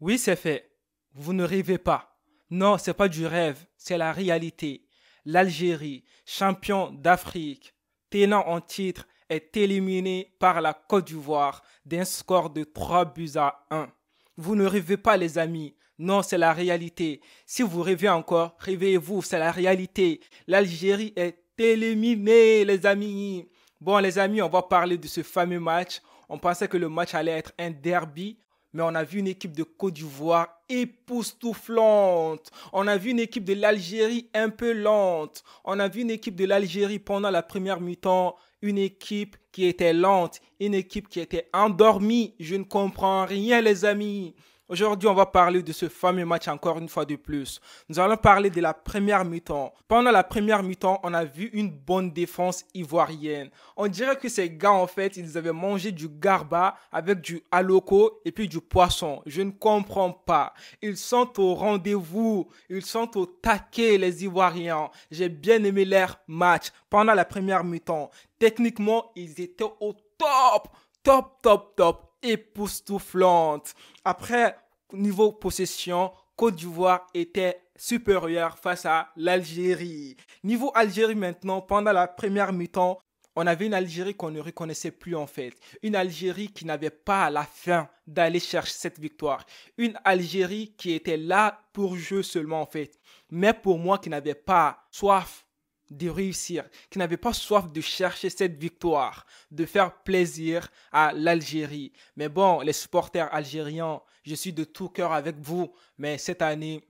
Oui, c'est fait. Vous ne rêvez pas. Non, c'est pas du rêve, c'est la réalité. L'Algérie, champion d'Afrique, tenant en titre, est éliminée par la Côte d'Ivoire d'un score de 3 buts à 1. Vous ne rêvez pas, les amis. Non, c'est la réalité. Si vous rêvez encore, réveillez-vous, c'est la réalité. L'Algérie est éliminée, les amis. Bon, les amis, on va parler de ce fameux match. On pensait que le match allait être un derby, mais on a vu une équipe de Côte d'Ivoire époustouflante. On a vu une équipe de l'Algérie un peu lente. On a vu une équipe de l'Algérie pendant la première mi-temps. Une équipe qui était lente. Une équipe qui était endormie. Je ne comprends rien, les amis. Aujourd'hui, on va parler de ce fameux match encore une fois de plus. Nous allons parler de la première mi-temps. Pendant la première mi-temps, on a vu une bonne défense ivoirienne. On dirait que ces gars, en fait, ils avaient mangé du garba avec du haloko et puis du poisson. Je ne comprends pas. Ils sont au rendez-vous. Ils sont au taquet, les Ivoiriens. J'ai bien aimé leur match pendant la première mi-temps. Techniquement, ils étaient au top. Top, top, top. Époustouflante. Après, niveau possession, Côte d'Ivoire était supérieure face à l'Algérie. Niveau Algérie maintenant, pendant la première mi-temps, on avait une Algérie qu'on ne reconnaissait plus en fait. Une Algérie qui n'avait pas à la fin d'aller chercher cette victoire. Une Algérie qui était là pour jouer seulement en fait. Mais pour moi qui n'avait pas soif de réussir, qui n'avait pas soif de chercher cette victoire, de faire plaisir à l'Algérie. Mais bon, les supporters algériens, je suis de tout cœur avec vous, mais cette année,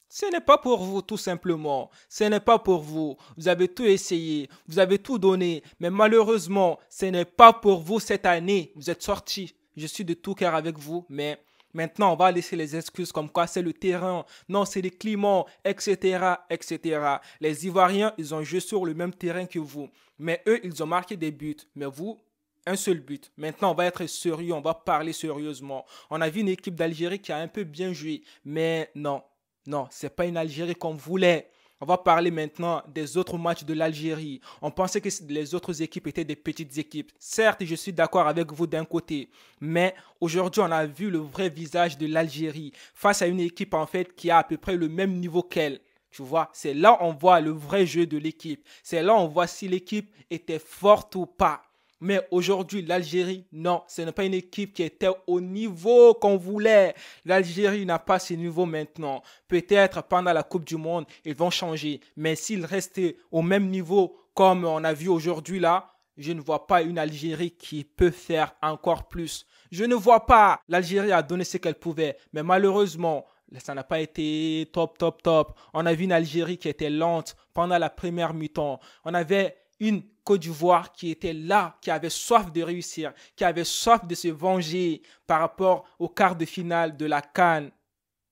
ce n'est pas pour vous tout simplement. Ce n'est pas pour vous. Vous avez tout essayé, vous avez tout donné, mais malheureusement, ce n'est pas pour vous cette année. Vous êtes sortis. Je suis de tout cœur avec vous, mais maintenant, on va laisser les excuses comme quoi c'est le terrain, non, c'est le climat, etc., etc. Les Ivoiriens, ils ont joué sur le même terrain que vous, mais eux, ils ont marqué des buts, mais vous, un seul but. Maintenant, on va être sérieux, on va parler sérieusement. On a vu une équipe d'Algérie qui a un peu bien joué, mais non, non, c'est pas une Algérie qu'on voulait. On va parler maintenant des autres matchs de l'Algérie. On pensait que les autres équipes étaient des petites équipes. Certes, je suis d'accord avec vous d'un côté, mais aujourd'hui, on a vu le vrai visage de l'Algérie face à une équipe en fait qui a à peu près le même niveau qu'elle. Tu vois, c'est là on voit le vrai jeu de l'équipe. C'est là on voit si l'équipe était forte ou pas. Mais aujourd'hui, l'Algérie, non, ce n'est pas une équipe qui était au niveau qu'on voulait. L'Algérie n'a pas ce niveau maintenant. Peut-être pendant la Coupe du Monde, ils vont changer. Mais s'ils restaient au même niveau comme on a vu aujourd'hui là, je ne vois pas une Algérie qui peut faire encore plus. Je ne vois pas. L'Algérie a donné ce qu'elle pouvait. Mais malheureusement, ça n'a pas été top, top, top. On a vu une Algérie qui était lente pendant la première mi-temps. On avait une Côte d'Ivoire qui était là, qui avait soif de réussir, qui avait soif de se venger par rapport au quart de finale de la CAN.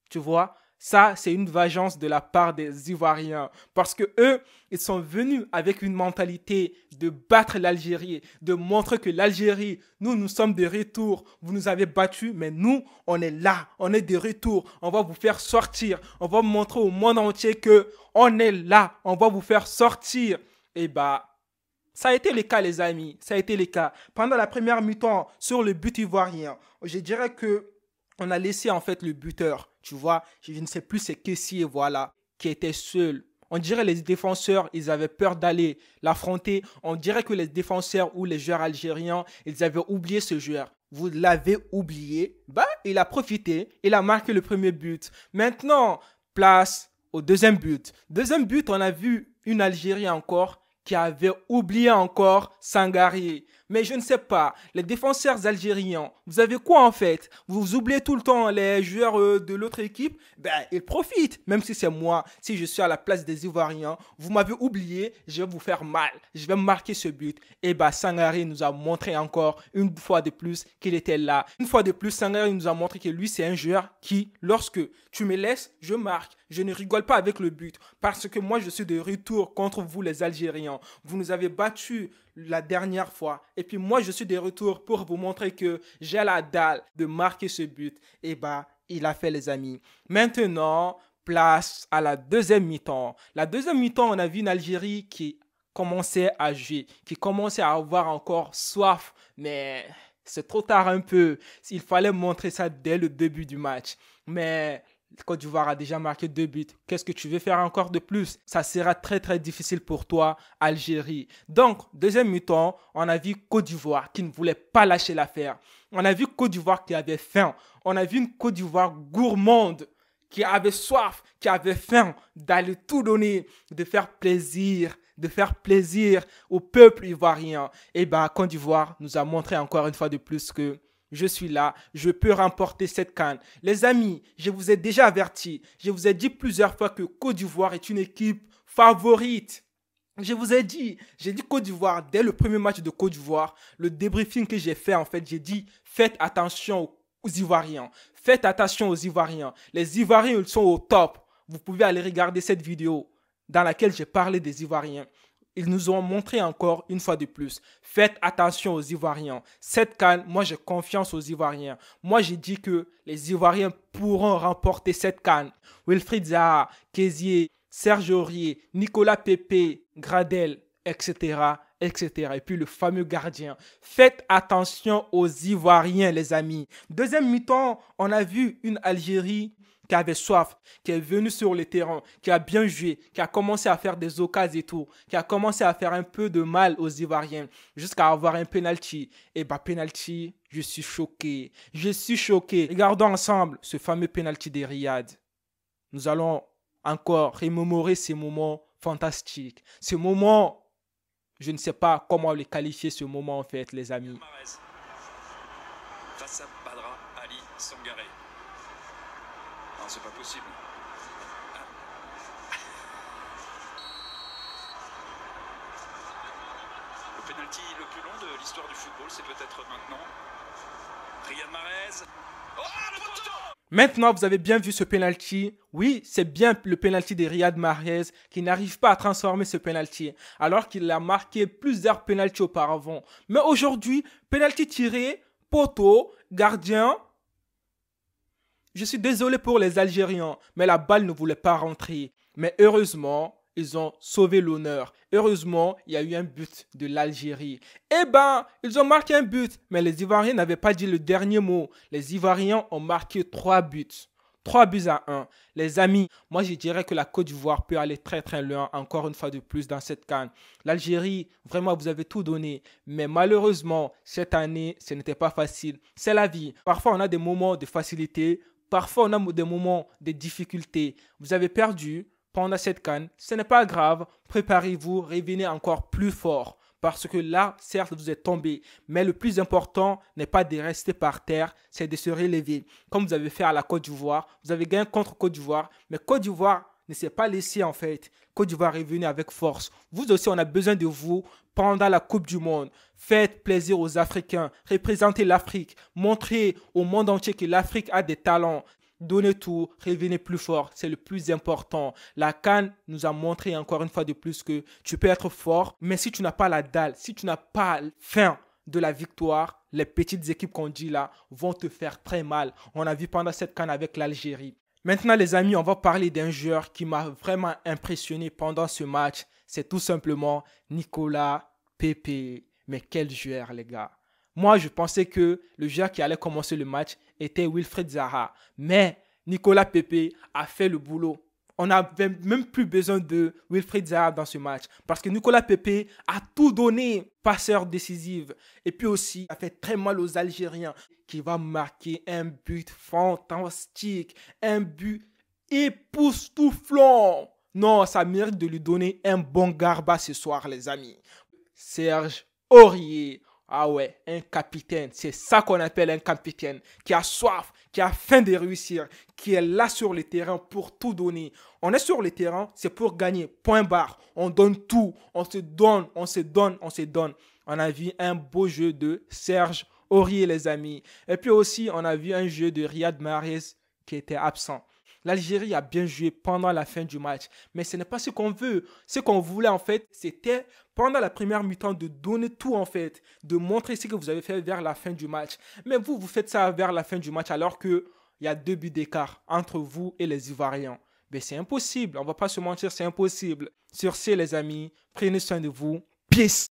Tu vois, ça, c'est une vengeance de la part des Ivoiriens. Parce que eux, ils sont venus avec une mentalité de battre l'Algérie, de montrer que l'Algérie, nous sommes de retour. Vous nous avez battus, mais nous, on est là, on est de retour. On va vous faire sortir. On va montrer au monde entier que on est là. On va vous faire sortir. Et bah, ça a été le cas, les amis. Ça a été le cas. Pendant la première mi-temps, sur le but ivoirien, je dirais que on a laissé en fait le buteur. Tu vois, je ne sais plus c'est Kessié, voilà, qui était seul. On dirait les défenseurs, ils avaient peur d'aller l'affronter. On dirait que les défenseurs ou les joueurs algériens, ils avaient oublié ce joueur. Vous l'avez oublié. Bah, il a profité. Il a marqué le premier but. Maintenant, place au deuxième but. Deuxième but, on a vu une Algérie encore qui avait oublié encore Sangaré. Mais je ne sais pas, les défenseurs algériens, vous avez quoi en fait? Vous oubliez tout le temps les joueurs de l'autre équipe? Ben, ils profitent. Même si c'est moi, si je suis à la place des Ivoiriens, vous m'avez oublié, je vais vous faire mal. Je vais marquer ce but. Et ben, Sangaré nous a montré encore une fois de plus qu'il était là. Une fois de plus, Sangaré nous a montré que lui, c'est un joueur qui, lorsque tu me laisses, je marque. Je ne rigole pas avec le but parce que moi, je suis de retour contre vous, les Algériens. Vous nous avez battus la dernière fois. Et puis moi, je suis de retour pour vous montrer que j'ai la dalle de marquer ce but. Et bah, il a fait, les amis. Maintenant, place à la deuxième mi-temps. La deuxième mi-temps, on a vu une Algérie qui commençait à jouer, qui commençait à avoir encore soif. Mais C'est trop tard un peu. Il fallait montrer ça dès le début du match. Mais Côte d'Ivoire a déjà marqué 2 buts. Qu'est-ce que tu veux faire encore de plus? Ça sera très très difficile pour toi, Algérie. Donc, deuxième mi-temps, on a vu Côte d'Ivoire qui ne voulait pas lâcher l'affaire. On a vu Côte d'Ivoire qui avait faim. On a vu une Côte d'Ivoire gourmande qui avait soif, qui avait faim d'aller tout donner, de faire plaisir au peuple ivoirien. Et bien, Côte d'Ivoire nous a montré encore une fois de plus que je suis là, je peux remporter cette CAN. Les amis, je vous ai déjà averti, je vous ai dit plusieurs fois que Côte d'Ivoire est une équipe favorite. J'ai dit Côte d'Ivoire, dès le premier match de Côte d'Ivoire, le débriefing que j'ai fait, en fait, j'ai dit, faites attention aux Ivoiriens. Faites attention aux Ivoiriens. Les Ivoiriens, ils sont au top. Vous pouvez aller regarder cette vidéo dans laquelle j'ai parlé des Ivoiriens. Ils nous ont montré encore une fois de plus. Faites attention aux Ivoiriens. Cette CAN, moi j'ai confiance aux Ivoiriens. Moi j'ai dit que les Ivoiriens pourront remporter cette CAN. Wilfried Zaha, Kézié, Serge Aurier, Nicolas Pepe, Gradel, etc., etc. Et puis le fameux gardien. Faites attention aux Ivoiriens, les amis. Deuxième mi-temps, on a vu une Algérie qui avait soif, qui est venu sur le terrain, qui a bien joué, qui a commencé à faire des occasions et tout, qui a commencé à faire un peu de mal aux Ivoiriens, jusqu'à avoir un penalty. Et bah penalty, je suis choqué. Je suis choqué. Regardons ensemble ce fameux penalty de Riyad. Nous allons encore remémorer ces moments fantastiques. Ce moment, je ne sais pas comment les qualifier ce moment en fait, les amis. Face à Badra Ali Sangaré. Non, c'est pas possible. Le penalty le plus long de l'histoire du football, c'est peut-être maintenant. Riyad Mahrez. Oh, le poteau! Maintenant, vous avez bien vu ce penalty. Oui, c'est bien le penalty de Riyad Mahrez qui n'arrive pas à transformer ce penalty, alors qu'il a marqué plusieurs penaltys auparavant. Mais aujourd'hui, penalty tiré, poteau, gardien. Je suis désolé pour les Algériens, mais la balle ne voulait pas rentrer. Mais heureusement, ils ont sauvé l'honneur. Heureusement, il y a eu un but de l'Algérie. Eh ben, ils ont marqué un but, mais les Ivoiriens n'avaient pas dit le dernier mot. Les Ivoiriens ont marqué 3 buts. 3 buts à 1. Les amis, moi je dirais que la Côte d'Ivoire peut aller très très loin, encore une fois de plus dans cette CAN. L'Algérie, vraiment vous avez tout donné, mais malheureusement, cette année, ce n'était pas facile. C'est la vie. Parfois on a des moments de facilité, parfois on a des moments de difficulté. Vous avez perdu pendant cette CAN, ce n'est pas grave, préparez-vous, revenez encore plus fort. Parce que là, certes, vous êtes tombé. Mais le plus important n'est pas de rester par terre, c'est de se relever. Comme vous avez fait à la Côte d'Ivoire, vous avez gagné contre Côte d'Ivoire. Mais Côte d'Ivoire ne s'est pas laissé en fait. Côte d'Ivoire est venue avec force. Vous aussi, on a besoin de vous pendant la Coupe du Monde. Faites plaisir aux Africains. Représentez l'Afrique. Montrez au monde entier que l'Afrique a des talents. Donnez tout, revenez plus fort, c'est le plus important. La CAN nous a montré encore une fois de plus que tu peux être fort, mais si tu n'as pas la dalle, si tu n'as pas faim de la victoire, les petites équipes qu'on dit là vont te faire très mal. On a vu pendant cette CAN avec l'Algérie. Maintenant les amis, on va parler d'un joueur qui m'a vraiment impressionné pendant ce match. C'est tout simplement Nicolas Pepe. Mais quel joueur les gars! Moi, je pensais que le joueur qui allait commencer le match était Wilfried Zaha. Mais Nicolas Pepe a fait le boulot. On n'avait même plus besoin de Wilfried Zaha dans ce match. Parce que Nicolas Pepe a tout donné, passeur décisif. Et puis aussi, a fait très mal aux Algériens. Qui va marquer un but fantastique. Un but époustouflant. Non, ça mérite de lui donner un bon garba ce soir, les amis. Serge Aurier. Ah ouais, un capitaine, c'est ça qu'on appelle un capitaine, qui a soif, qui a faim de réussir, qui est là sur le terrain pour tout donner. On est sur le terrain, c'est pour gagner, point barre. On donne tout, on se donne, on se donne, on se donne. On a vu un beau jeu de Serge Aurier, les amis. Et puis aussi, on a vu un jeu de Riyad Mahrez qui était absent. L'Algérie a bien joué pendant la fin du match, mais ce n'est pas ce qu'on veut. Ce qu'on voulait en fait, c'était pendant la première mi-temps de donner tout en fait, de montrer ce que vous avez fait vers la fin du match. Mais vous faites ça vers la fin du match alors qu'il y a 2 buts d'écart entre vous et les Ivoiriens. Mais c'est impossible, on ne va pas se mentir, c'est impossible. Sur ce les amis, prenez soin de vous. Peace!